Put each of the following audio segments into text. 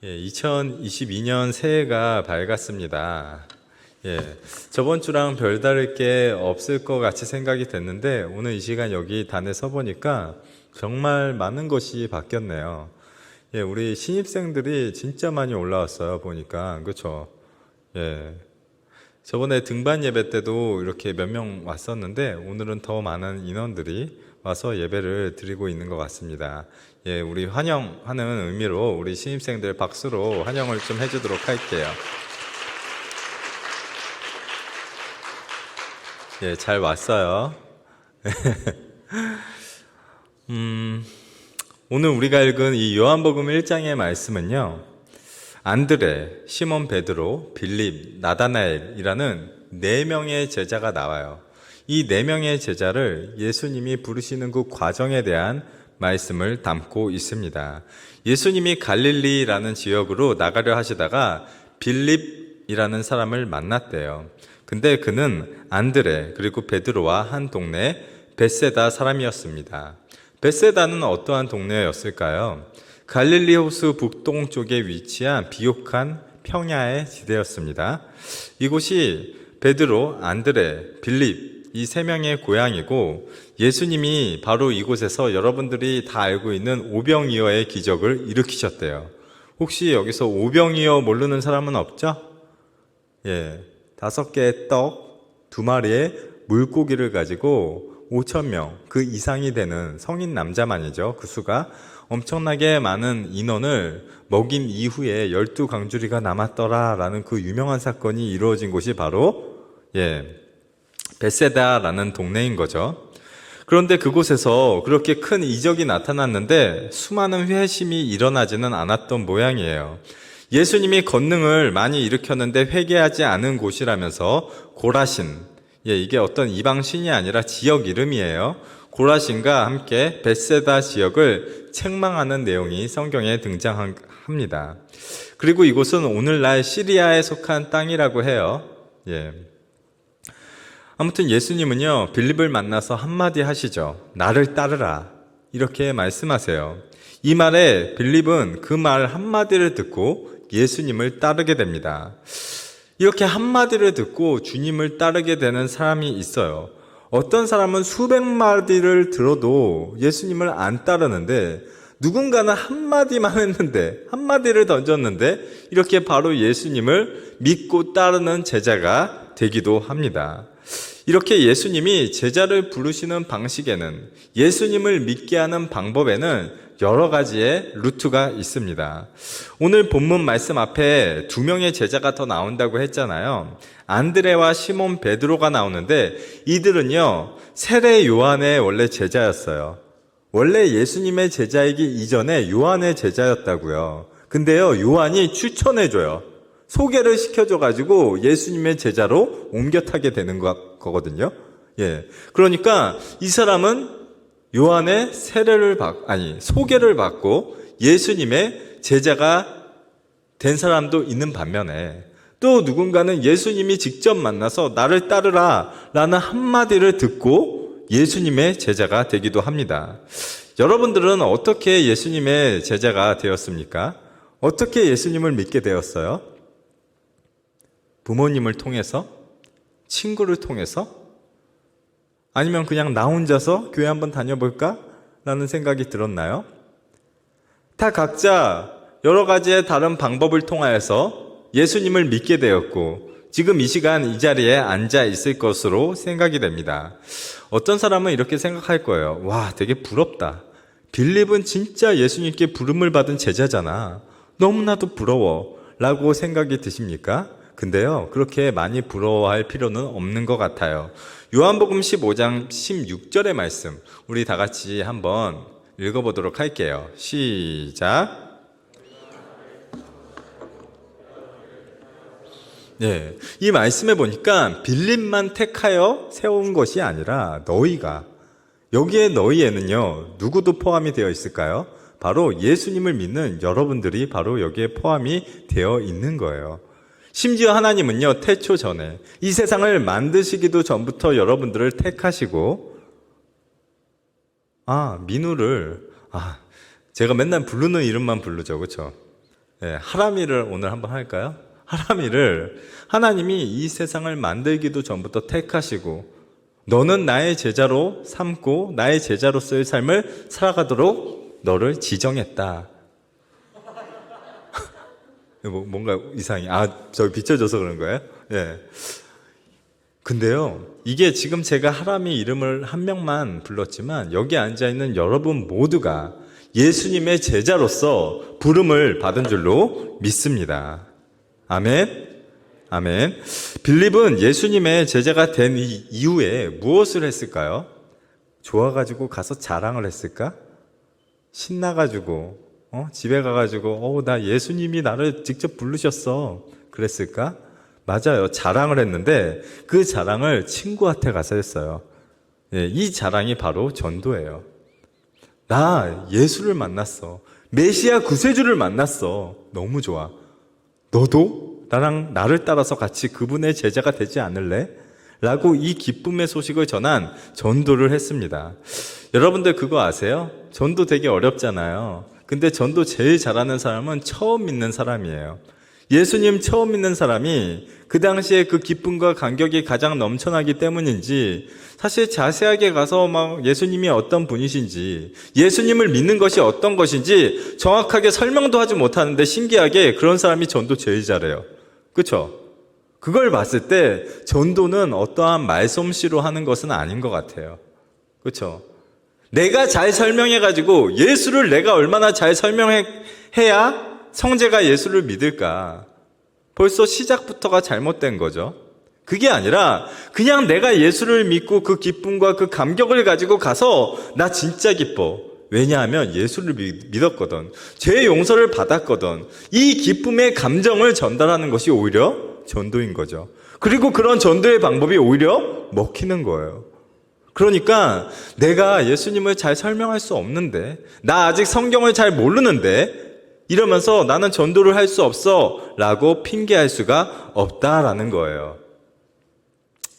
2022년 새해가 밝았습니다. 저번 주랑 별다를 게 없을 것 같이 생각이 됐는데 오늘 이 시간 여기 단에 서보니까 정말 많은 것이 바뀌었네요. 우리 신입생들이 진짜 많이 올라왔어요. 보니까 그렇죠? 저번에 등반 예배 때도 이렇게 몇 명 왔었는데 오늘은 더 많은 인원들이 와서 예배를 드리고 있는 것 같습니다. 우리 환영하는 의미로 우리 신입생들 박수로 환영을 좀 해주도록 할게요. 잘 왔어요. 오늘 우리가 읽은 이 요한복음 1장의 말씀은요, 안드레, 시몬 베드로, 빌립, 나다나엘이라는 4명의 제자가 나와요. 이 4명의 제자를 예수님이 부르시는 그 과정에 대한 말씀을 담고 있습니다. 예수님이 갈릴리라는 지역으로 나가려 하시다가 빌립이라는 사람을 만났대요. 근데 그는 안드레 그리고 베드로와 한 동네 벳세다 사람이었습니다. 벳세다는 어떠한 동네였을까요? 갈릴리 호수 북동쪽에 위치한 비옥한 평야의 지대였습니다. 이곳이 베드로, 안드레, 빌립 이 3명의 고향이고 예수님이 바로 이곳에서 여러분들이 다 알고 있는 오병이어의 기적을 일으키셨대요. 혹시 여기서 오병이어 모르는 사람은 없죠? 5개의 떡, 2마리의 물고기를 가지고 5,000명, 그 이상이 되는 성인 남자만이죠. 그 수가 엄청나게 많은 인원을 먹인 이후에 12강주리가 남았더라라는 그 유명한 사건이 이루어진 곳이 바로 벳세다라는 동네인 거죠. 그런데 그곳에서 그렇게 큰 이적이 나타났는데 수많은 회심이 일어나지는 않았던 모양이에요. 예수님이 권능을 많이 일으켰는데 회개하지 않은 곳이라면서 고라신, 이게 어떤 이방신이 아니라 지역 이름이에요. 고라신과 함께 벳세다 지역을 책망하는 내용이 성경에 등장합니다. 그리고 이곳은 오늘날 시리아에 속한 땅이라고 해요. 아무튼 예수님은요, 빌립을 만나서 한마디 하시죠. 나를 따르라. 이렇게 말씀하세요. 이 말에 빌립은 그 말 한마디를 듣고 예수님을 따르게 됩니다. 이렇게 한마디를 듣고 주님을 따르게 되는 사람이 있어요. 어떤 사람은 수백 마디를 들어도 예수님을 안 따르는데 누군가는 한마디만 했는데, 한마디를 던졌는데 이렇게 바로 예수님을 믿고 따르는 제자가 되기도 합니다. 이렇게 예수님이 제자를 부르시는 방식에는, 예수님을 믿게 하는 방법에는 여러 가지의 루트가 있습니다. 오늘 본문 말씀 앞에 2명의 제자가 더 나온다고 했잖아요. 안드레와 시몬 베드로가 나오는데 이들은요, 세례 요한의 원래 제자였어요. 원래 예수님의 제자이기 이전에 요한의 제자였다고요. 근데요, 요한이 추천해줘요. 소개를 시켜줘가지고 예수님의 제자로 옮겨 타게 되는 거거든요. 그러니까 이 사람은 요한의 소개를 받고 예수님의 제자가 된 사람도 있는 반면에 또 누군가는 예수님이 직접 만나서 나를 따르라 라는 한마디를 듣고 예수님의 제자가 되기도 합니다. 여러분들은 어떻게 예수님의 제자가 되었습니까? 어떻게 예수님을 믿게 되었어요? 부모님을 통해서? 친구를 통해서? 아니면 그냥 나 혼자서 교회 한번 다녀볼까? 라는 생각이 들었나요? 다 각자 여러 가지의 다른 방법을 통하여서 예수님을 믿게 되었고 지금 이 시간 이 자리에 앉아 있을 것으로 생각이 됩니다. 어떤 사람은 이렇게 생각할 거예요. 와, 되게 부럽다. 빌립은 진짜 예수님께 부름을 받은 제자잖아. 너무나도 부러워. 라고 생각이 드십니까? 근데요, 그렇게 많이 부러워할 필요는 없는 것 같아요. 요한복음 15장 16절의 말씀, 우리 다 같이 한번 읽어보도록 할게요. 시작. 이 말씀에 보니까 빌립만 택하여 세운 것이 아니라 너희가, 여기에 너희에는요, 누구도 포함이 되어 있을까요? 바로 예수님을 믿는 여러분들이 바로 여기에 포함이 되어 있는 거예요. 심지어 하나님은요, 태초 전에 이 세상을 만드시기도 전부터 여러분들을 택하시고, 민우를, 제가 맨날 부르는 이름만 부르죠, 그렇죠? 예, 하람이를 오늘 한번 할까요? 하람이를 하나님이 이 세상을 만들기도 전부터 택하시고 너는 나의 제자로 삼고 나의 제자로서의 삶을 살아가도록 너를 지정했다. 뭔가 이상해. 저기 비춰줘서 그런 거예요? 예. 근데요, 이게 지금 제가 하람이 이름을 한 명만 불렀지만 여기 앉아있는 여러분 모두가 예수님의 제자로서 부름을 받은 줄로 믿습니다. 아멘. 아멘. 빌립은 예수님의 제자가 된 이후에 무엇을 했을까요? 좋아가지고 가서 자랑을 했을까? 신나가지고 집에 가가지고 나 예수님이 나를 직접 부르셨어 그랬을까? 맞아요. 자랑을 했는데 그 자랑을 친구한테 가서 했어요. 예, 이 자랑이 바로 전도예요. 나 예수를 만났어. 메시아 구세주를 만났어. 너무 좋아. 너도 나를 따라서 같이 그분의 제자가 되지 않을래? 라고 이 기쁨의 소식을 전한 전도를 했습니다. 여러분들 그거 아세요? 전도 되게 어렵잖아요. 근데 전도 제일 잘하는 사람은 처음 믿는 사람이에요. 예수님 처음 믿는 사람이 그 당시에 그 기쁨과 감격이 가장 넘쳐나기 때문인지 사실 자세하게 가서 막 예수님이 어떤 분이신지 예수님을 믿는 것이 어떤 것인지 정확하게 설명도 하지 못하는데 신기하게 그런 사람이 전도 제일 잘해요. 그렇죠? 그걸 봤을 때 전도는 어떠한 말솜씨로 하는 것은 아닌 것 같아요. 그렇죠? 내가 잘 설명해가지고 예수를 내가 얼마나 잘 설명해야 성제가 예수를 믿을까? 벌써 시작부터가 잘못된 거죠. 그게 아니라 그냥 내가 예수를 믿고 그 기쁨과 그 감격을 가지고 가서 나 진짜 기뻐. 왜냐하면 예수를 믿었거든. 죄 용서를 받았거든. 이 기쁨의 감정을 전달하는 것이 오히려 전도인 거죠. 그리고 그런 전도의 방법이 오히려 먹히는 거예요. 그러니까 내가 예수님을 잘 설명할 수 없는데 나 아직 성경을 잘 모르는데 이러면서 나는 전도를 할 수 없어 라고 핑계할 수가 없다라는 거예요.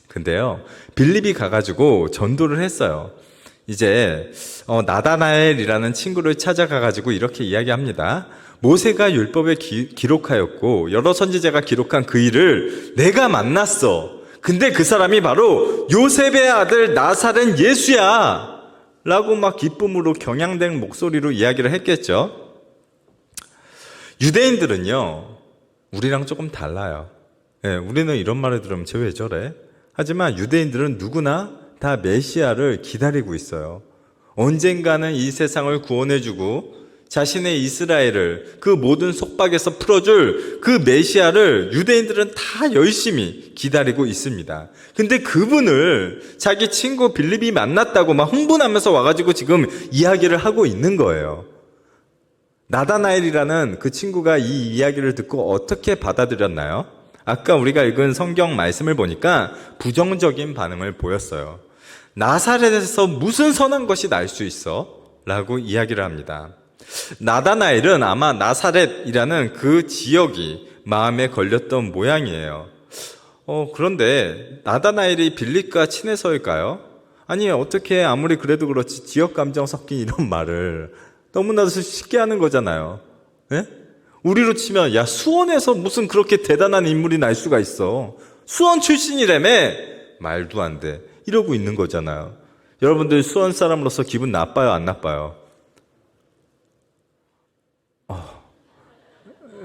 근데요, 빌립이 가가지고 전도를 했어요. 이제 나다나엘이라는 친구를 찾아가가지고 이렇게 이야기합니다. 모세가 율법에 기록하였고 여러 선지자가 기록한 그 일을 내가 만났어. 근데 그 사람이 바로 요셉의 아들 나사렛 예수야 라고 막 기쁨으로 경향된 목소리로 이야기를 했겠죠. 유대인들은요, 우리랑 조금 달라요. 예, 우리는 이런 말을 들으면 쟤 왜 저래? 하지만 유대인들은 누구나 다 메시아를 기다리고 있어요. 언젠가는 이 세상을 구원해주고 자신의 이스라엘을 그 모든 속박에서 풀어줄 그 메시아를 유대인들은 다 열심히 기다리고 있습니다. 근데 그분을 자기 친구 빌립이 만났다고 막 흥분하면서 와가지고 지금 이야기를 하고 있는 거예요. 나다나엘이라는 그 친구가 이 이야기를 듣고 어떻게 받아들였나요? 아까 우리가 읽은 성경 말씀을 보니까 부정적인 반응을 보였어요. 나사렛에서 무슨 선한 것이 날 수 있어? 라고 이야기를 합니다. 나다나엘은 아마 나사렛이라는 그 지역이 마음에 걸렸던 모양이에요. 그런데 나다나엘이 빌립과 친해서일까요? 아니, 어떻게 아무리 그래도 그렇지 지역 감정 섞인 이런 말을 너무나도 쉽게 하는 거잖아요. 네? 우리로 치면 야, 수원에서 무슨 그렇게 대단한 인물이 날 수가 있어. 수원 출신이라며? 말도 안 돼. 이러고 있는 거잖아요. 여러분들 수원 사람으로서 기분 나빠요, 안 나빠요?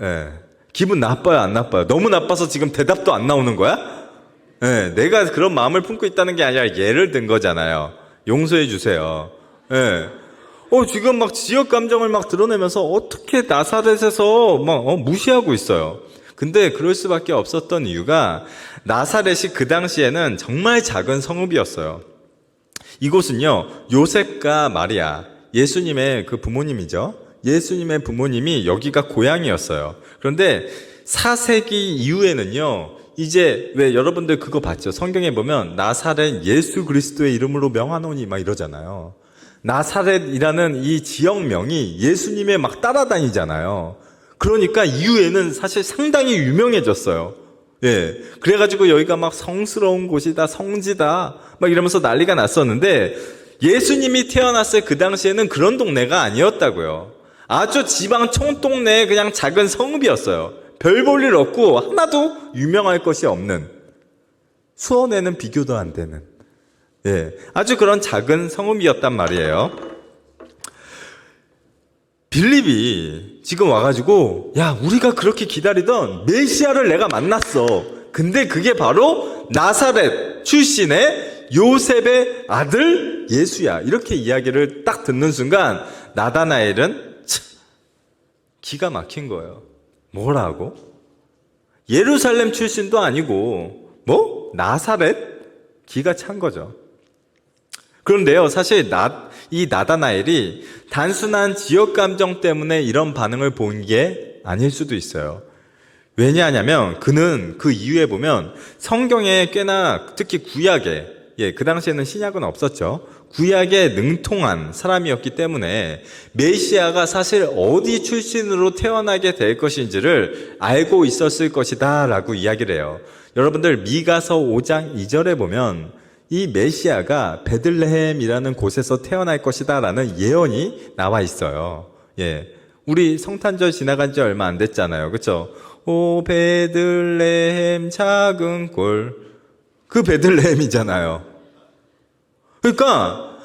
네. 기분 나빠요, 안 나빠요? 너무 나빠서 지금 대답도 안 나오는 거야? 네. 내가 그런 마음을 품고 있다는 게 아니라 예를 든 거잖아요. 용서해 주세요. 네. 지금 막 지역 감정을 막 드러내면서 어떻게 나사렛에서 막 무시하고 있어요. 근데 그럴 수밖에 없었던 이유가 나사렛이 그 당시에는 정말 작은 성읍이었어요. 이곳은요, 요셉과 마리아, 예수님의 그 부모님이죠. 예수님의 부모님이 여기가 고향이었어요. 그런데 4세기 이후에는요, 이제 왜 여러분들 그거 봤죠? 성경에 보면 나사렛 예수 그리스도의 이름으로 명하노니 막 이러잖아요. 나사렛이라는 이 지역명이 예수님의 막 따라다니잖아요. 그러니까 이후에는 사실 상당히 유명해졌어요. 예. 그래가지고 여기가 막 성스러운 곳이다, 성지다, 막 이러면서 난리가 났었는데 예수님이 태어났을 그 당시에는 그런 동네가 아니었다고요. 아주 지방 총동네에 그냥 작은 성읍이었어요. 별 볼 일 없고 하나도 유명할 것이 없는, 수원에는 비교도 안 되는, 아주 그런 작은 성읍이었단 말이에요. 빌립이 지금 와가지고, 야, 우리가 그렇게 기다리던 메시아를 내가 만났어. 근데 그게 바로 나사렛 출신의 요셉의 아들 예수야. 이렇게 이야기를 딱 듣는 순간 나다나엘은 기가 막힌 거예요. 뭐라고? 예루살렘 출신도 아니고 뭐? 나사렛? 기가 찬 거죠. 그런데요, 사실 이 나다나엘이 단순한 지역 감정 때문에 이런 반응을 본 게 아닐 수도 있어요. 왜냐하면 그는 그 이후에 보면 성경에 꽤나, 특히 구약에, 그 당시에는 신약은 없었죠. 구약에 능통한 사람이었기 때문에 메시아가 사실 어디 출신으로 태어나게 될 것인지를 알고 있었을 것이다 라고 이야기를 해요. 여러분들 미가서 5장 2절에 보면 이 메시아가 베들레헴이라는 곳에서 태어날 것이다 라는 예언이 나와 있어요. 우리 성탄절 지나간 지 얼마 안 됐잖아요. 그렇죠? 오 베들레헴 작은 꼴, 그 베들레헴이잖아요. 그러니까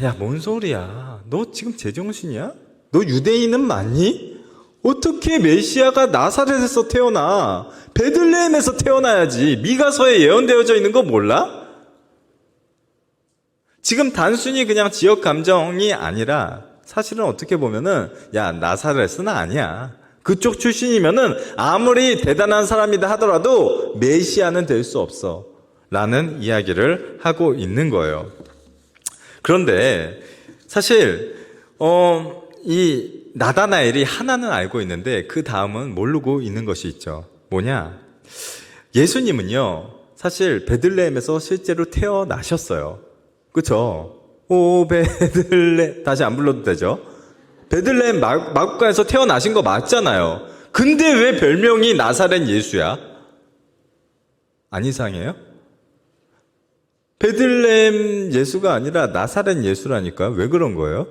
야, 뭔 소리야? 너 지금 제정신이야? 너 유대인은 맞니? 어떻게 메시아가 나사렛에서 태어나? 베들레헴에서 태어나야지. 미가서에 예언되어져 있는 거 몰라? 지금 단순히 그냥 지역 감정이 아니라 사실은 어떻게 보면은, 야, 나사렛은 아니야. 그쪽 출신이면은 아무리 대단한 사람이다 하더라도 메시아는 될 수 없어 라는 이야기를 하고 있는 거예요. 그런데 사실 이 나다나엘이 하나는 알고 있는데 그 다음은 모르고 있는 것이 있죠. 뭐냐? 예수님은요, 사실 베들레헴에서 실제로 태어나셨어요. 그렇죠? 오 베들레, 다시 안 불러도 되죠? 베들레헴 마구간에서 태어나신 거 맞잖아요. 근데 왜 별명이 나사렛 예수야? 안 이상해요? 베들레헴 예수가 아니라 나사렛 예수라니까. 왜 그런 거예요?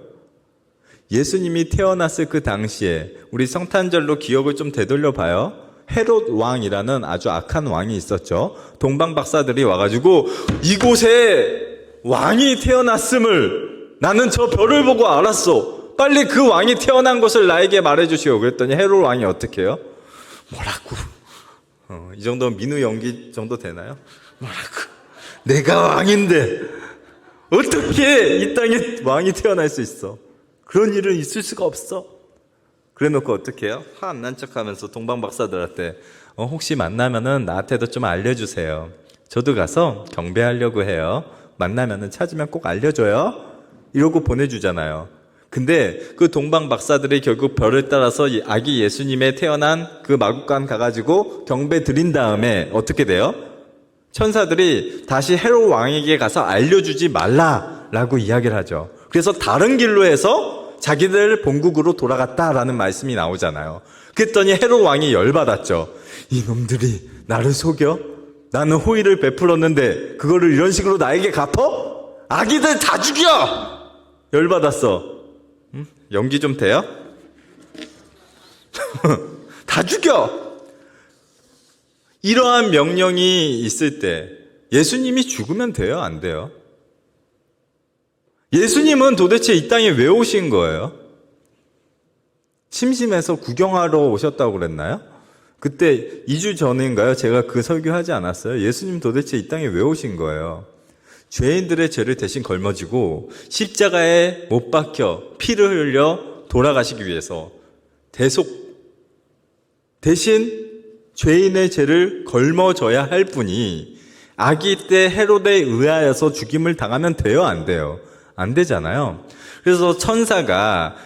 예수님이 태어났을 그 당시에 우리 성탄절로 기억을 좀 되돌려 봐요. 헤롯 왕이라는 아주 악한 왕이 있었죠. 동방 박사들이 와가지고 이곳에 왕이 태어났음을 나는 저 별을 보고 알았어. 빨리 그 왕이 태어난 것을 나에게 말해주시오. 그랬더니 헤롯 왕이 어떻게 해요? 뭐라고? 이 정도면 민우 연기 정도 되나요? 뭐라고? 내가 왕인데 어떻게 이 땅에 왕이 태어날 수 있어? 그런 일은 있을 수가 없어. 그래놓고 어떻게 해요? 화 안 난 척하면서 동방 박사들한테 혹시 만나면은 나한테도 좀 알려주세요. 저도 가서 경배하려고 해요. 만나면은 찾으면 꼭 알려줘요. 이러고 보내주잖아요. 근데 그 동방 박사들이 결국 별을 따라서 아기 예수님의 태어난 그 마국간 가가지고 경배 드린 다음에 어떻게 돼요? 천사들이 다시 헤롯 왕에게 가서 알려주지 말라라고 이야기를 하죠. 그래서 다른 길로 해서 자기들 본국으로 돌아갔다라는 말씀이 나오잖아요. 그랬더니 헤롯 왕이 열받았죠. 이놈들이 나를 속여? 나는 호의를 베풀었는데 그거를 이런 식으로 나에게 갚어? 아기들 다 죽여! 열받았어. 연기 좀 돼요? 다 죽여! 이러한 명령이 있을 때 예수님이 죽으면 돼요? 안 돼요? 예수님은 도대체 이 땅에 왜 오신 거예요? 심심해서 구경하러 오셨다고 그랬나요? 그때 2주 전인가요? 제가 그 설교하지 않았어요? 예수님 도대체 이 땅에 왜 오신 거예요? 죄인들의 죄를 대신 걸머지고 십자가에 못 박혀 피를 흘려 돌아가시기 위해서 대신 죄인의 죄를 걸머져야 할 분이 아기 때 헤롯에 의하여서 죽임을 당하면 돼요? 안 돼요? 안 되잖아요. 그래서 천사가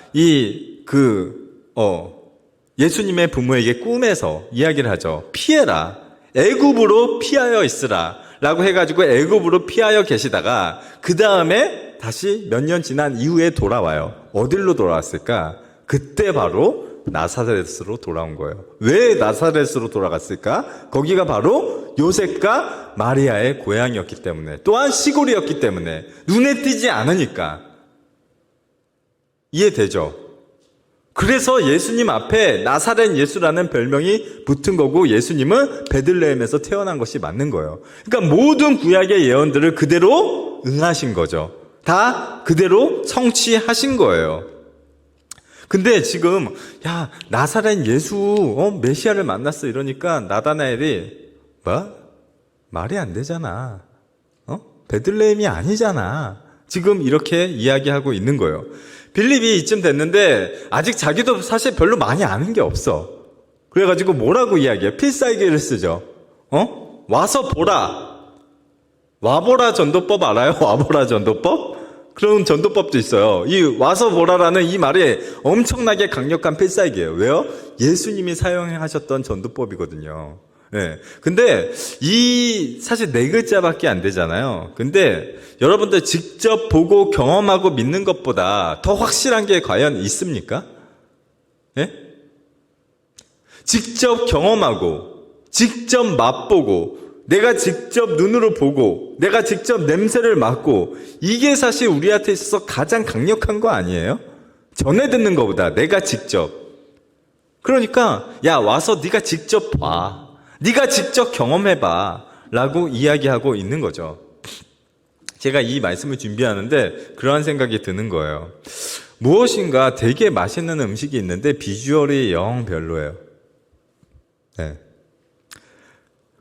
예수님의 부모에게 꿈에서 이야기를 하죠. 피해라. 애굽으로 피하여 있으라. 라고 해가지고 애굽으로 피하여 계시다가 그 다음에 다시 몇 년 지난 이후에 돌아와요. 어디로 돌아왔을까? 그때 바로 나사렛으로 돌아온 거예요. 왜 나사렛으로 돌아갔을까? 거기가 바로 요셉과 마리아의 고향이었기 때문에, 또한 시골이었기 때문에, 눈에 띄지 않으니까. 이해되죠? 그래서 예수님 앞에 나사렛 예수라는 별명이 붙은 거고, 예수님은 베들레헴에서 태어난 것이 맞는 거예요. 그러니까 모든 구약의 예언들을 그대로 응하신 거죠. 다 그대로 성취하신 거예요. 근데 지금 야, 나사렛 예수 메시아를 만났어 이러니까 나다나엘이 뭐? 말이 안 되잖아. 베들레헴이 아니잖아. 지금 이렇게 이야기하고 있는 거예요. 빌립이 이쯤 됐는데 아직 자기도 사실 별로 많이 아는 게 없어. 그래가지고 뭐라고 이야기해? 필살기를 쓰죠. 와서 보라. 와보라 전도법 알아요? 와보라 전도법? 그런 전도법도 있어요. 이 와서 보라라는 이 말이 엄청나게 강력한 필살기예요. 왜요? 예수님이 사용하셨던 전도법이거든요. 네. 근데 이 사실 4글자밖에 안 되잖아요. 근데 여러분들 직접 보고 경험하고 믿는 것보다 더 확실한 게 과연 있습니까? 네? 직접 경험하고 직접 맛보고 내가 직접 눈으로 보고 내가 직접 냄새를 맡고 이게 사실 우리한테 있어서 가장 강력한 거 아니에요? 전해 듣는 것보다 내가 직접. 그러니까 야 와서 네가 직접 봐. 네가 직접 경험해봐 라고 이야기하고 있는 거죠. 제가 이 말씀을 준비하는데 그러한 생각이 드는 거예요. 무엇인가 되게 맛있는 음식이 있는데 비주얼이 영 별로예요. 네.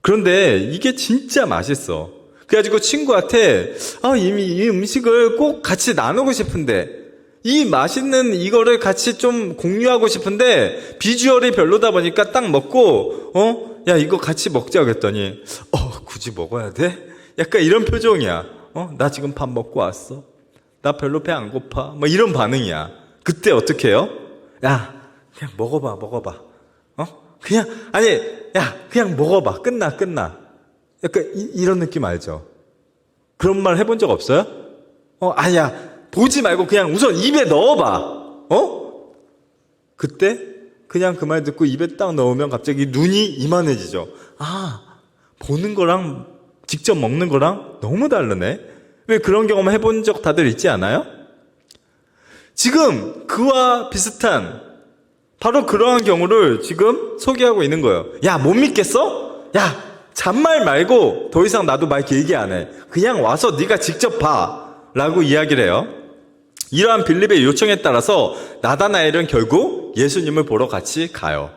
그런데 이게 진짜 맛있어. 그래가지고 친구한테 이 음식을 꼭 같이 나누고 싶은데 이 맛있는 이거를 같이 좀 공유하고 싶은데 비주얼이 별로다 보니까 딱 먹고 야 이거 같이 먹자 그랬더니 굳이 먹어야 돼? 약간 이런 표정이야. 나 지금 밥 먹고 왔어. 나 별로 배 안 고파. 뭐 이런 반응이야. 그때 어떻게 해요? 야 그냥 먹어봐. 그냥 먹어봐. 끝나. 약간 이런 느낌 알죠? 그런 말 해본 적 없어요? 아니야. 보지 말고 그냥 우선 입에 넣어봐. 그때 그냥 그 말 듣고 입에 딱 넣으면 갑자기 눈이 이만해지죠. 보는 거랑 직접 먹는 거랑 너무 다르네. 왜 그런 경험 해본 적 다들 있지 않아요? 지금 그와 비슷한 바로 그러한 경우를 지금 소개하고 있는 거예요. 야, 못 믿겠어? 야, 잔말 말고 더 이상 나도 말 길게 안 해. 그냥 와서 네가 직접 봐 라고 이야기를 해요. 이러한 빌립의 요청에 따라서 나다나엘은 결국 예수님을 보러 같이 가요.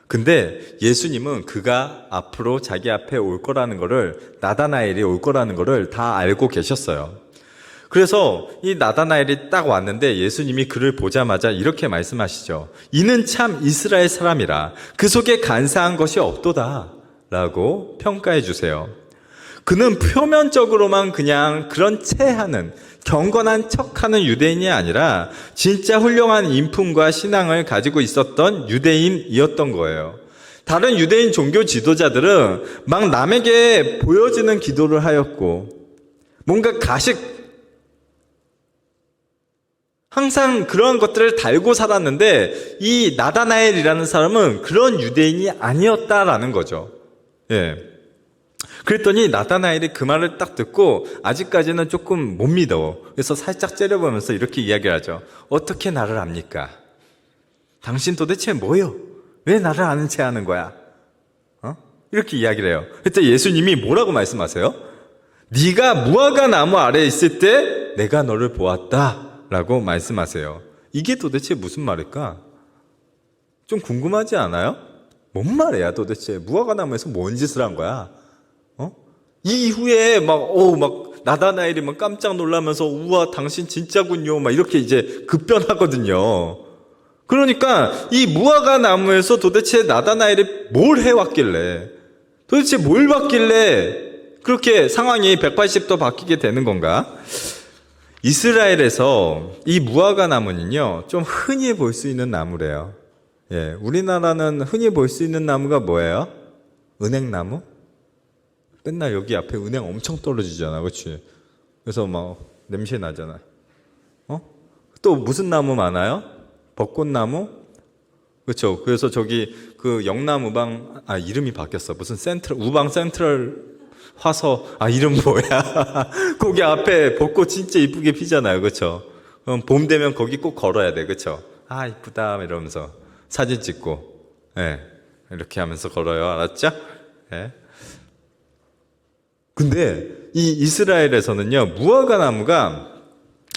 근데 예수님은 그가 앞으로 자기 앞에 올 거라는 거를, 나다나엘이 올 거라는 거를 다 알고 계셨어요. 그래서 이 나다나엘이 딱 왔는데 예수님이 그를 보자마자 이렇게 말씀하시죠. 이는 참 이스라엘 사람이라 그 속에 간사한 것이 없도다 라고 평가해 주세요. 그는 표면적으로만 그냥 그런 체하는 경건한 척하는 유대인이 아니라 진짜 훌륭한 인품과 신앙을 가지고 있었던 유대인이었던 거예요. 다른 유대인 종교 지도자들은 막 남에게 보여지는 기도를 하였고 뭔가 항상 그런 것들을 달고 살았는데 이 나다나엘이라는 사람은 그런 유대인이 아니었다라는 거죠. 예. 그랬더니 나다나엘이 그 말을 딱 듣고 아직까지는 조금 못 믿어. 그래서 살짝 째려보면서 이렇게 이야기를 하죠. 어떻게 나를 압니까? 당신 도대체 뭐요? 왜 나를 아는 체 하는 거야? 이렇게 이야기를 해요. 그때 예수님이 뭐라고 말씀하세요? 네가 무화과 나무 아래에 있을 때 내가 너를 보았다 라고 말씀하세요. 이게 도대체 무슨 말일까? 좀 궁금하지 않아요? 뭔 말이야 도대체? 무화과 나무에서 뭔 짓을 한 거야? 이후에 막 나다나엘이 막 깜짝 놀라면서 우와 당신 진짜군요 막 이렇게 이제 급변하거든요. 그러니까 이 무화과 나무에서 도대체 나다나엘이 뭘 해왔길래, 도대체 뭘 봤길래 그렇게 상황이 180도 바뀌게 되는 건가? 이스라엘에서 이 무화과 나무는요 좀 흔히 볼 수 있는 나무래요. 예, 우리나라는 흔히 볼 수 있는 나무가 뭐예요? 은행나무? 맨날 여기 앞에 은행 엄청 떨어지잖아, 그렇지? 그래서 막 냄새 나잖아. 또 무슨 나무 많아요? 벚꽃나무? 그렇죠. 그래서 저기 그 영남우방 이름이 바뀌었어. 무슨 우방 센트럴 화서 이름 뭐야? 거기 앞에 벚꽃 진짜 이쁘게 피잖아요, 그렇죠? 봄 되면 거기 꼭 걸어야 돼, 그렇죠? 아, 이쁘다 이러면서 사진 찍고, 예, 이렇게 하면서 걸어요. 알았죠? 예. 근데 이 이스라엘에서는요, 무화과 나무가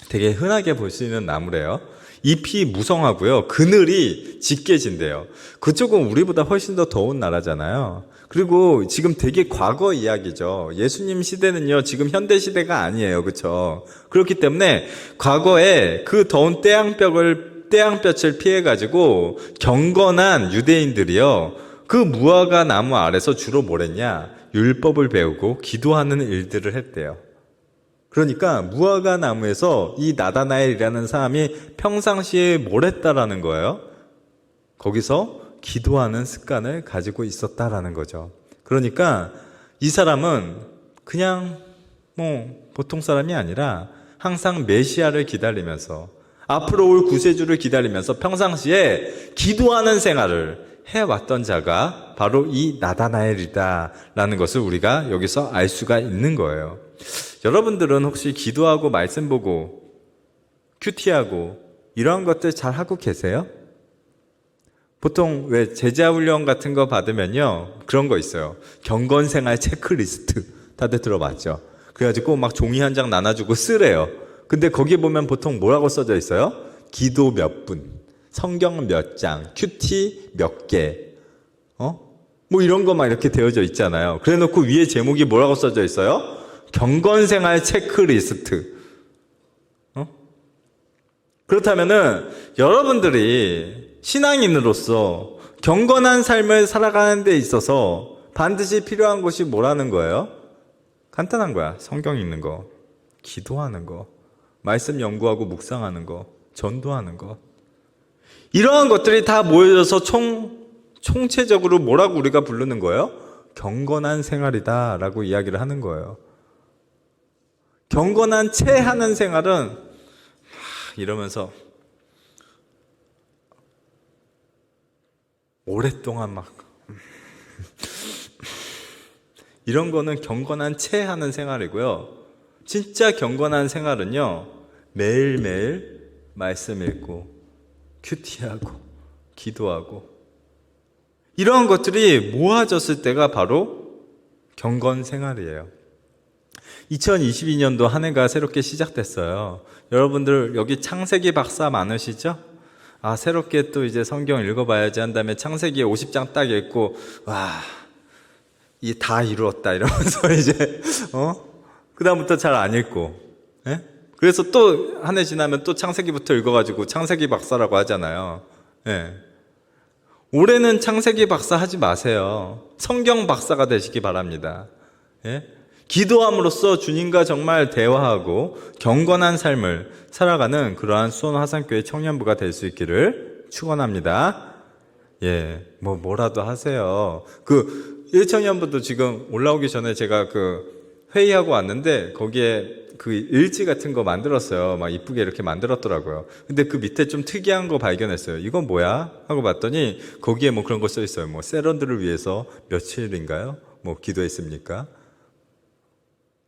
되게 흔하게 볼 수 있는 나무래요. 잎이 무성하고요, 그늘이 짙게 진대요. 그쪽은 우리보다 훨씬 더 더운 나라잖아요. 그리고 지금 되게 과거 이야기죠. 예수님 시대는요, 지금 현대 시대가 아니에요. 그렇죠? 그렇기 때문에 과거에 그 더운 태양볕을 피해 가지고 경건한 유대인들이요, 그 무화과 나무 아래서 주로 뭘 했냐? 율법을 배우고 기도하는 일들을 했대요. 그러니까 무화과 나무에서 이 나다나엘이라는 사람이 평상시에 뭘 했다라는 거예요? 거기서 기도하는 습관을 가지고 있었다라는 거죠. 그러니까 이 사람은 그냥 보통 사람이 아니라 항상 메시아를 기다리면서, 앞으로 올 구세주를 기다리면서 평상시에 기도하는 생활을 해왔던 자가 바로 이 나다나엘이다라는 것을 우리가 여기서 알 수가 있는 거예요. 여러분들은 혹시 기도하고 말씀 보고 큐티하고 이러한 것들 잘 하고 계세요? 보통 왜 제자훈련 같은 거 받으면요, 그런 거 있어요. 경건생활 체크리스트 다들 들어봤죠? 그래가지고 막 종이 한 장 나눠주고 쓰래요. 근데 거기 보면 보통 뭐라고 써져 있어요? 기도 몇 분, 성경 몇 장, 큐티 몇 개, 뭐 이런 거 막 이렇게 되어져 있잖아요. 그래 놓고 위에 제목이 뭐라고 써져 있어요? 경건생활 체크리스트. 그렇다면은 여러분들이 신앙인으로서 경건한 삶을 살아가는 데 있어서 반드시 필요한 것이 뭐라는 거예요? 간단한 거야. 성경 읽는 거, 기도하는 거, 말씀 연구하고 묵상하는 거, 전도하는 거. 이러한 것들이 다 모여져서 총체적으로 뭐라고 우리가 부르는 거예요? 경건한 생활이다 라고 이야기를 하는 거예요. 경건한 채 하는 생활은 이러면서 오랫동안 막 이런 거는 경건한 채 하는 생활이고요. 진짜 경건한 생활은요, 매일매일 말씀 읽고 큐티하고 기도하고 이러한 것들이 모아졌을 때가 바로 경건 생활이에요. 2022년도 한 해가 새롭게 시작됐어요. 여러분들 여기 창세기 박사 많으시죠? 새롭게 또 이제 성경 읽어봐야지 한 다음에 창세기 50장 딱 읽고, 와, 이 다 이루었다 이러면서 이제, 그다음부터 잘 안 읽고, 예? 그래서 또 한 해 지나면 또 창세기부터 읽어가지고 창세기 박사라고 하잖아요. 예. 올해는 창세기 박사 하지 마세요. 성경 박사가 되시기 바랍니다. 예? 기도함으로써 주님과 정말 대화하고 경건한 삶을 살아가는 그러한 수원 화산교회 청년부가 될 수 있기를 축원합니다. 예, 뭐라도 하세요. 그 1청년부도 지금 올라오기 전에 제가 그 회의하고 왔는데 거기에 그 일지 같은 거 만들었어요. 막 이쁘게 이렇게 만들었더라고요. 근데 그 밑에 좀 특이한 거 발견했어요. 이건 뭐야? 하고 봤더니 거기에 뭐 그런 거 써 있어요. 뭐 세런들을 위해서 며칠인가요? 뭐 기도했습니까?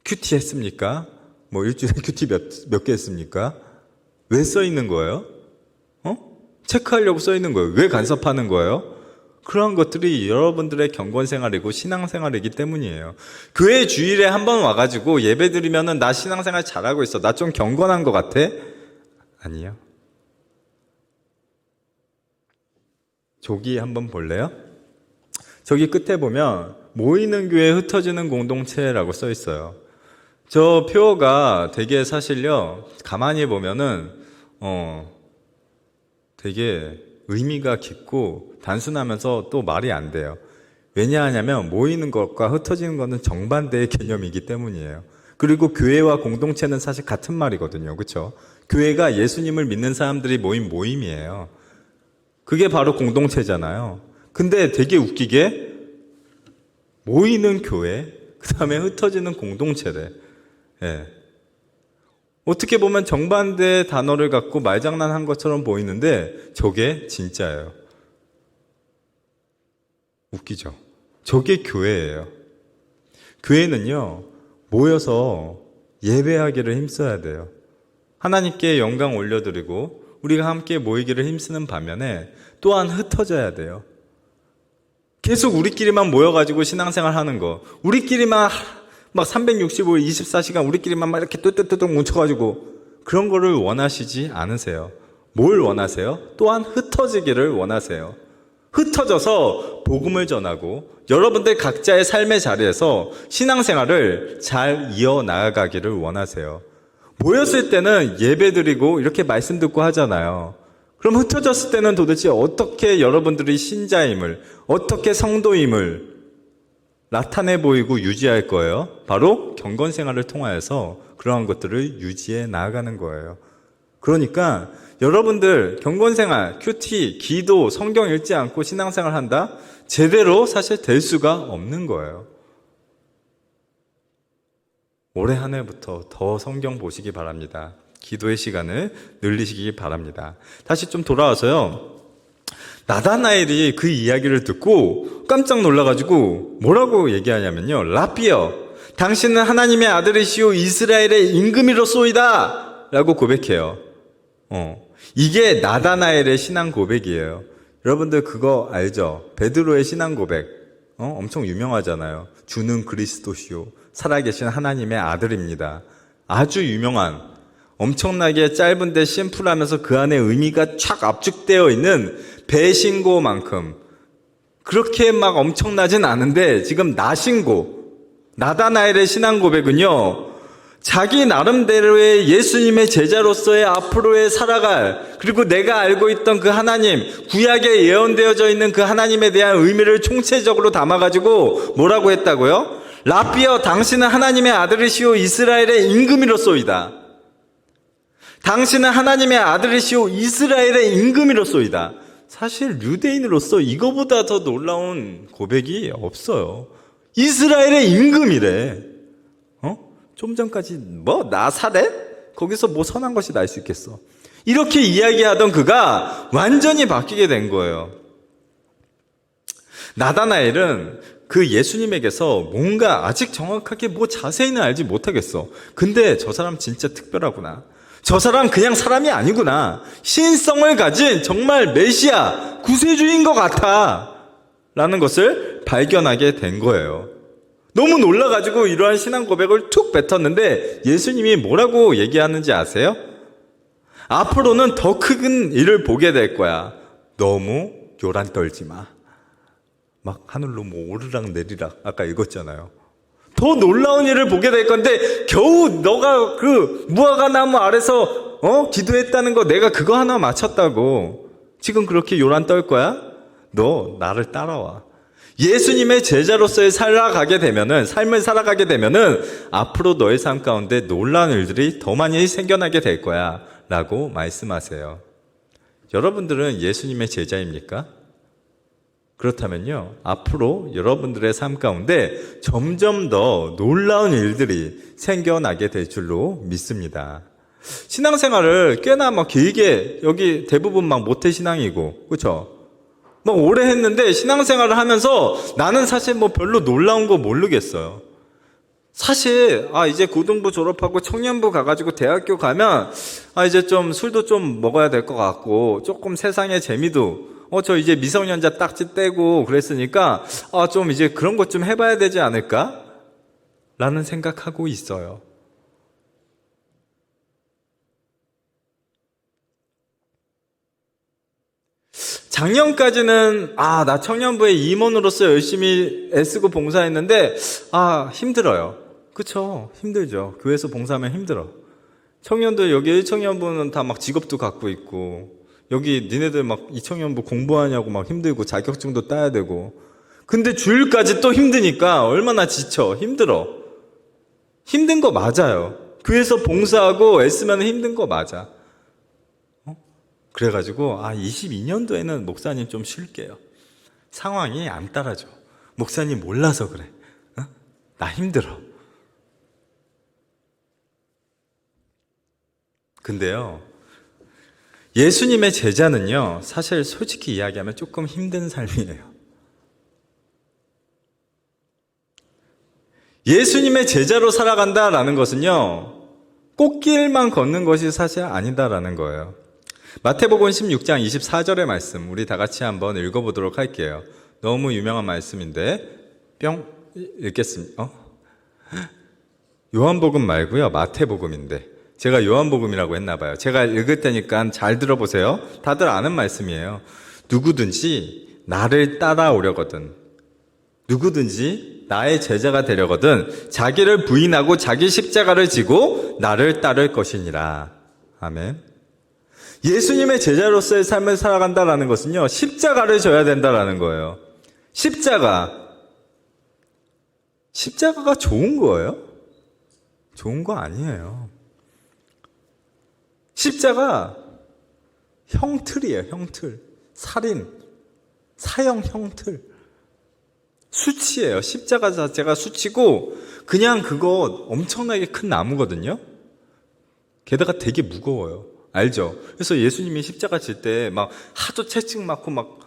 큐티 했습니까? 뭐 일주일에 큐티 몇 개 했습니까? 왜 써 있는 거예요? 체크하려고 써 있는 거예요. 왜 간섭하는 거예요? 그러한 것들이 여러분들의 경건생활이고 신앙생활이기 때문이에요. 교회 주일에 한번 와가지고 예배 드리면은 나 신앙생활 잘하고 있어, 나 좀 경건한 것 같아? 아니요. 저기 한번 볼래요? 저기 끝에 보면 모이는 교회 흩어지는 공동체라고 써 있어요. 저 표어가 되게 사실요, 가만히 보면은 되게 의미가 깊고 단순하면서 또 말이 안 돼요. 왜냐하냐면 모이는 것과 흩어지는 것은 정반대의 개념이기 때문이에요. 그리고 교회와 공동체는 사실 같은 말이거든요. 그렇죠? 교회가 예수님을 믿는 사람들이 모인 모임이에요. 그게 바로 공동체잖아요. 근데 되게 웃기게 모이는 교회, 그 다음에 흩어지는 공동체래. 예. 어떻게 보면 정반대의 단어를 갖고 말장난한 것처럼 보이는데 저게 진짜예요. 웃기죠? 저게 교회예요. 교회는요, 모여서 예배하기를 힘써야 돼요. 하나님께 영광 올려드리고 우리가 함께 모이기를 힘쓰는 반면에 또한 흩어져야 돼요. 계속 우리끼리만 모여가지고 신앙생활 하는 거, 우리끼리만 막 365일 24시간 우리끼리만 막 이렇게 뚜뚜뚜뚜 뭉쳐가지고 그런 거를 원하시지 않으세요. 뭘 원하세요? 또한 흩어지기를 원하세요. 흩어져서 복음을 전하고 여러분들 각자의 삶의 자리에서 신앙생활을 잘 이어나가기를 원하세요. 모였을 때는 예배드리고 이렇게 말씀 듣고 하잖아요. 그럼 흩어졌을 때는 도대체 어떻게 여러분들이 신자임을, 어떻게 성도임을 나타내 보이고 유지할 거예요? 바로 경건생활을 통하여서 그러한 것들을 유지해 나아가는 거예요. 그러니까 여러분들 경건생활, 큐티, 기도, 성경 읽지 않고 신앙생활 한다? 제대로 사실 될 수가 없는 거예요. 올해 한 해부터 더 성경 보시기 바랍니다. 기도의 시간을 늘리시기 바랍니다. 다시 좀 돌아와서요. 나다나엘이 그 이야기를 듣고 깜짝 놀라가지고 뭐라고 얘기하냐면요. 라삐여, 당신은 하나님의 아들이시오 이스라엘의 임금이로소이다 라고 고백해요. 이게 나다나엘의 신앙 고백이에요. 여러분들 그거 알죠? 베드로의 신앙 고백 엄청 유명하잖아요. 주는 그리스도시요 살아계신 하나님의 아들입니다. 아주 유명한, 엄청나게 짧은데 심플하면서 그 안에 의미가 촥 압축되어 있는 배신고만큼 그렇게 막 엄청나진 않은데 지금 나신고, 나다나엘의 신앙 고백은요, 자기 나름대로의 예수님의 제자로서의 앞으로의 살아갈, 그리고 내가 알고 있던 그 하나님, 구약에 예언되어져 있는 그 하나님에 대한 의미를 총체적으로 담아가지고 뭐라고 했다고요? 라삐여, 당신은 하나님의 아들이시오 이스라엘의 임금이로소이다. 당신은 하나님의 아들이시오 이스라엘의 임금이로소이다. 사실 유대인으로서 이거보다 더 놀라운 고백이 없어요. 이스라엘의 임금이래. 좀 전까지 뭐 나사렛? 거기서 뭐 선한 것이 날 수 있겠어. 이렇게 이야기하던 그가 완전히 바뀌게 된 거예요. 나다나엘은 그 예수님에게서 뭔가 아직 정확하게 뭐 자세히는 알지 못하겠어. 근데 저 사람 진짜 특별하구나. 저 사람 그냥 사람이 아니구나. 신성을 가진 정말 메시아, 구세주인 것 같아. 라는 것을 발견하게 된 거예요. 너무 놀라가지고 이러한 신앙 고백을 툭 뱉었는데 예수님이 뭐라고 얘기하는지 아세요? 앞으로는 더 큰 일을 보게 될 거야. 너무 요란 떨지 마. 막 하늘로 뭐 오르락 내리락 아까 읽었잖아요. 더 놀라운 일을 보게 될 건데 겨우 너가 그 무화과 나무 아래서 기도했다는 거 내가 그거 하나 맞췄다고 지금 그렇게 요란 떨 거야? 너 나를 따라와. 예수님의 제자로서의 삶을 살아가게 되면은 앞으로 너의 삶 가운데 놀라운 일들이 더 많이 생겨나게 될 거야 라고 말씀하세요. 여러분들은 예수님의 제자입니까? 그렇다면요, 앞으로 여러분들의 삶 가운데 점점 더 놀라운 일들이 생겨나게 될 줄로 믿습니다. 신앙생활을 꽤나 막 길게, 여기 대부분 막 모태신앙이고, 그렇죠? 막 오래 했는데 신앙생활을 하면서 나는 사실 뭐 별로 놀라운 거 모르겠어요. 사실 이제 고등부 졸업하고 청년부 가가지고 대학교 가면 이제 좀 술도 좀 먹어야 될 것 같고 조금 세상의 재미도 저 이제 미성년자 딱지 떼고 그랬으니까 좀 이제 그런 것 좀 해봐야 되지 않을까? 라는 생각하고 있어요. 작년까지는 나 청년부의 임원으로서 열심히 애쓰고 봉사했는데 힘들어요. 그쵸? 힘들죠. 교회에서 봉사하면 힘들어. 청년들 여기 1청년부는 다 막 직업도 갖고 있고 여기 니네들 막 2청년부 공부하냐고 막 힘들고 자격증도 따야 되고 근데 주일까지 또 힘드니까 얼마나 지쳐. 힘들어. 힘든 거 맞아요. 교회에서 봉사하고 애쓰면 힘든 거 맞아. 그래가지고 22년도에는 목사님 좀 쉴게요. 상황이 안 따라줘. 목사님 몰라서 그래. 나 힘들어. 근데요, 예수님의 제자는요, 사실 솔직히 이야기하면 조금 힘든 삶이에요. 예수님의 제자로 살아간다라는 것은요, 꽃길만 걷는 것이 사실 아니다라는 거예요. 마태복음 16장 24절의 말씀 우리 다 같이 한번 읽어보도록 할게요. 너무 유명한 말씀인데 뿅 읽겠습니다. 요한복음 말고요, 마태복음인데 제가 요한복음이라고 했나 봐요. 제가 읽을 테니까 잘 들어보세요. 다들 아는 말씀이에요. 누구든지 나를 따라오려거든, 누구든지 나의 제자가 되려거든 자기를 부인하고 자기 십자가를 지고 나를 따를 것이니라. 아멘. 예수님의 제자로서의 삶을 살아간다라는 것은요, 십자가를 져야 된다라는 거예요. 십자가가 좋은 거예요? 좋은 거 아니에요. 십자가 형틀이에요, 형틀. 살인, 사형 형틀. 수치예요. 십자가 자체가 수치고, 그냥 그거 엄청나게 큰 나무거든요? 게다가 되게 무거워요. 알죠? 그래서 예수님이 십자가 질 때 막 하도 채찍 맞고 막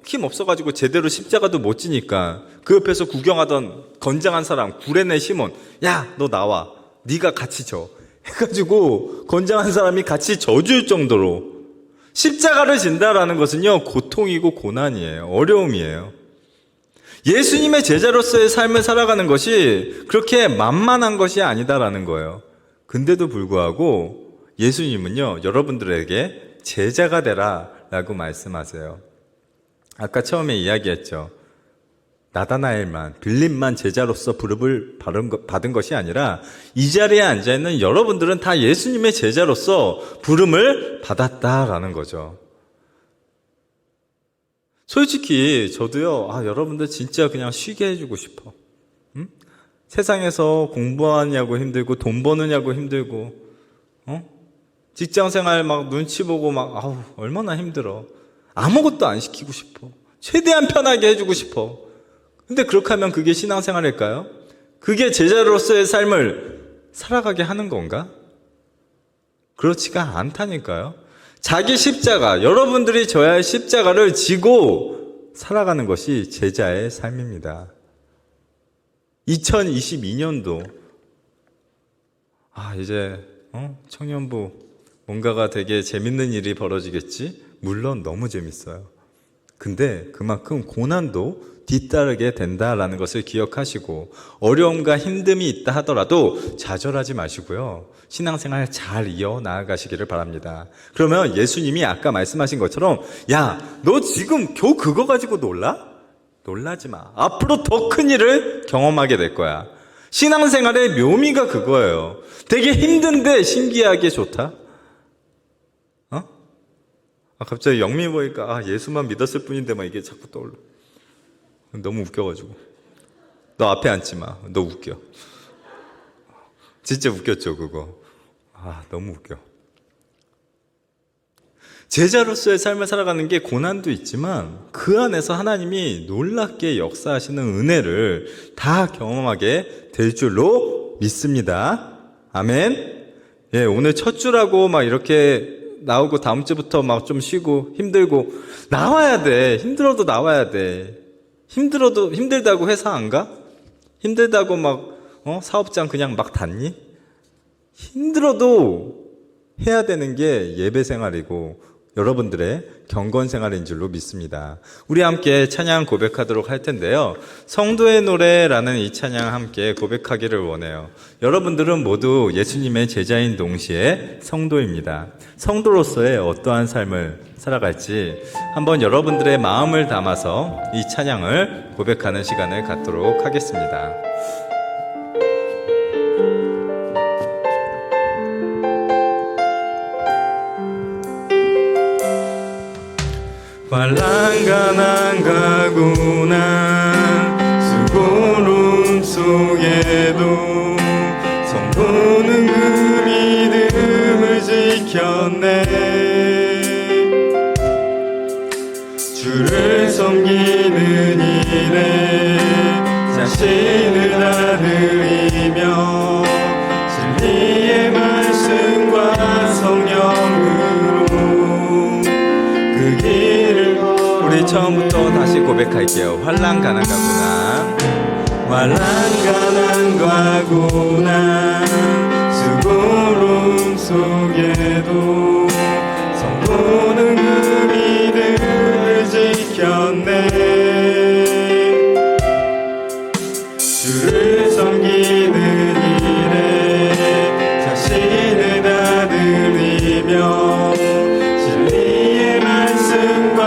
힘 없어가지고 제대로 십자가도 못 지니까 그 옆에서 구경하던 건장한 사람 구레네 시몬, 야, 너 나와. 네가 같이 져. 해가지고 건장한 사람이 같이 져줄 정도로 십자가를 진다라는 것은요, 고통이고 고난이에요. 어려움이에요. 예수님의 제자로서의 삶을 살아가는 것이 그렇게 만만한 것이 아니다라는 거예요. 근데도 불구하고 예수님은요, 여러분들에게 제자가 되라 라고 말씀하세요. 아까 처음에 이야기했죠. 나다나엘만, 빌립만 제자로서 부름을 받은 것이 아니라 이 자리에 앉아있는 여러분들은 다 예수님의 제자로서 부름을 받았다라는 거죠. 솔직히 저도요, 여러분들 진짜 그냥 쉬게 해주고 싶어. 응? 세상에서 공부하냐고 힘들고 돈 버느냐고 힘들고 직장생활 막 눈치 보고 막 얼마나 힘들어. 아무것도 안 시키고 싶어. 최대한 편하게 해주고 싶어. 근데 그렇게 하면 그게 신앙생활일까요? 그게 제자로서의 삶을 살아가게 하는 건가? 그렇지가 않다니까요. 자기 십자가, 여러분들이 져야 할 십자가를 지고 살아가는 것이 제자의 삶입니다. 2022년도 이제 청년부 뭔가가 되게 재밌는 일이 벌어지겠지? 물론 너무 재밌어요. 근데 그만큼 고난도 뒤따르게 된다라는 것을 기억하시고, 어려움과 힘듦이 있다 하더라도 좌절하지 마시고요, 신앙생활 잘 이어나가시기를 바랍니다. 그러면 예수님이 아까 말씀하신 것처럼, 야, 너 지금 겨우 그거 가지고 놀라? 놀라지 마. 앞으로 더 큰 일을 경험하게 될 거야. 신앙생활의 묘미가 그거예요. 되게 힘든데 신기하게 좋다? 갑자기 영미 보니까 예수만 믿었을 뿐인데 막 이게 자꾸 떠올라. 너무 웃겨가지고. 너 앞에 앉지 마. 너 웃겨. 진짜 웃겼죠, 그거. 너무 웃겨. 제자로서의 삶을 살아가는 게 고난도 있지만 그 안에서 하나님이 놀랍게 역사하시는 은혜를 다 경험하게 될 줄로 믿습니다. 아멘. 예, 오늘 첫 주라고 막 이렇게 나오고 다음 주부터 막 좀 쉬고 힘들고 나와야 돼. 힘들어도 나와야 돼. 힘들다고 회사 안 가? 힘들다고 막 사업장 그냥 막 닫니? 힘들어도 해야 되는 게 예배 생활이고 여러분들의 경건 생활인 줄로 믿습니다. 우리 함께 찬양 고백하도록 할 텐데요. 성도의 노래라는 이 찬양 함께 고백하기를 원해요. 여러분들은 모두 예수님의 제자인 동시에 성도입니다. 성도로서의 어떠한 삶을 살아갈지 한번 여러분들의 마음을 담아서 이 찬양을 고백하는 시간을 갖도록 하겠습니다. 환란가난 가구나 수고로움 속에도 성도는 그 믿음을 지켰네. 주를 섬기는 일에 자신을 나누이며 진리의 말씀과 성령으로 그 길을 우리 처음부터 다시 고백할게요. 환난 가난 가구나. 환난 가난 가구나 수고로움 속에도 선보는 그 믿음을 지켰네. 주를 섬기는 일에 자신을 다듬으며 진리의 말씀과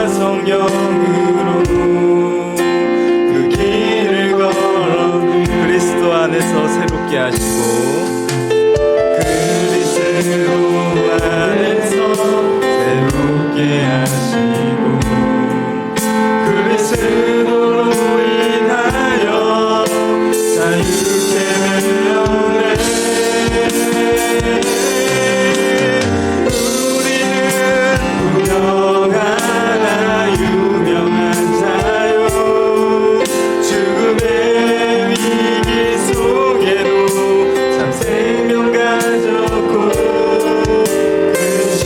성령으로 그 길을 걸어 그리스도 안에서 새롭게 하시고 그리스도 안에서 새롭게 하시고 그리스도로 인하여 자유케 되었네. 우리는 유명하나 유명한 자요 죽음의 위기 속에도 참 생명 가졌고 근심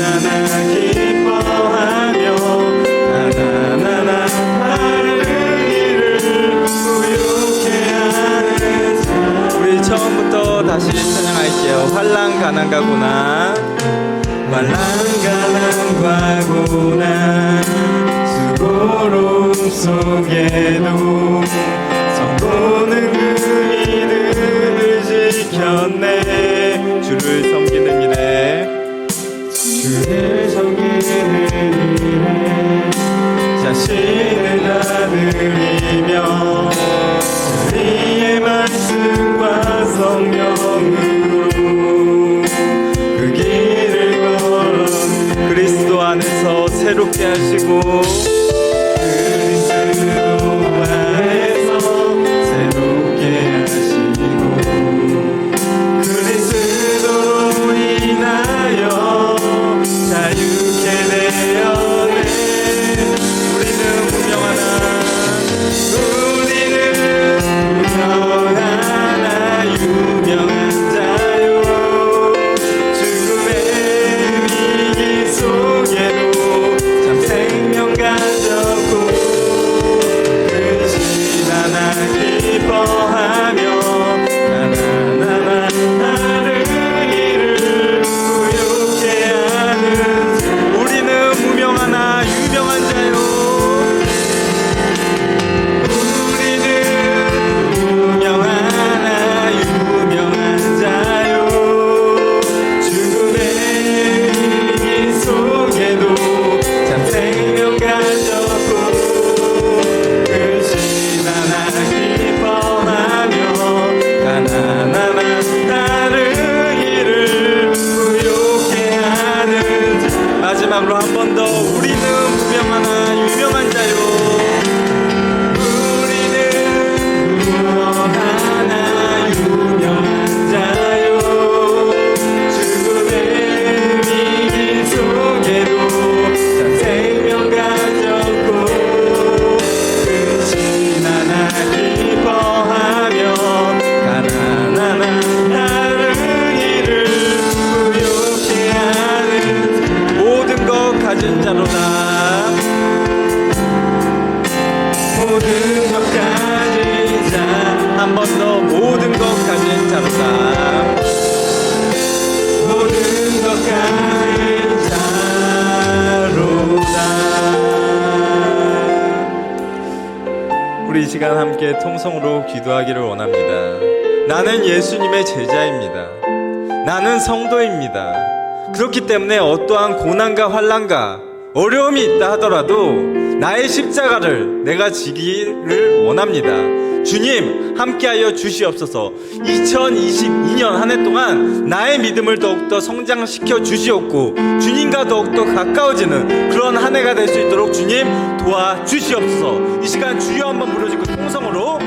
하나 기뻐하며 나나나나 다른 일을 부욕해 하는 자. 우리 처음부터 다시 찬양할게요. 환난 가난 가구나 환난 가난 과고난 수고로움 속에도 선보는 그 믿음을 지켰네. 주를 섬기는 일에 주를 섬기는 일에 자신을 다스리며 진리의 말씀과 성령으로 그 길을 걸어 그리스도 안에서 새롭게 하시고 그리스도 안에서 새롭게 하시고 그리스도로 인하여 자유케 되었네. 우리는 분명하나 우리는 유명하나 유명한 자요 죽음의 위기 속에도 참 생명 가졌고 근심 하나 기뻐하며 나나나나 다른 일을 부욕해 하는 자. 우리는 무명하나 유명한 자요 우리는 유명하나 유명한 자요 죽음의 위기 속에도 참 생명 가졌고 근심 하나 기뻐하며 가난하나 다른 일을 부욕해 하는 자. 마지막으로 한 번 더 우리는 무명하나 유명한 자요 우리는 유명하나 유명한 자요 죽음의 위기 속에도 참 생명 가졌고 근심 하나 기뻐하며 가난하나 다른 일을 부욕해 하는 모든 것 가진 자로다 모든 것 가진 자 한 번 더 모든 것 가진 자로다 모든 것 가진 자로다. 우리 이 시간 함께 통성으로 기도하기를 원합니다. 나는 예수님의 제자입니다. 나는 성도입니다. 그렇기 때문에 어떠한 고난과 환난과 어려움이 있다 하더라도 나의 십자가를 내가 지기를 원합니다. 주님 함께하여 주시옵소서. 2022년 한 해 동안 나의 믿음을 더욱더 성장시켜 주시옵고 주님과 더욱더 가까워지는 그런 한 해가 될 수 있도록 주님 도와주시옵소서. 이 시간 주여 한번 부르짖고 통성으로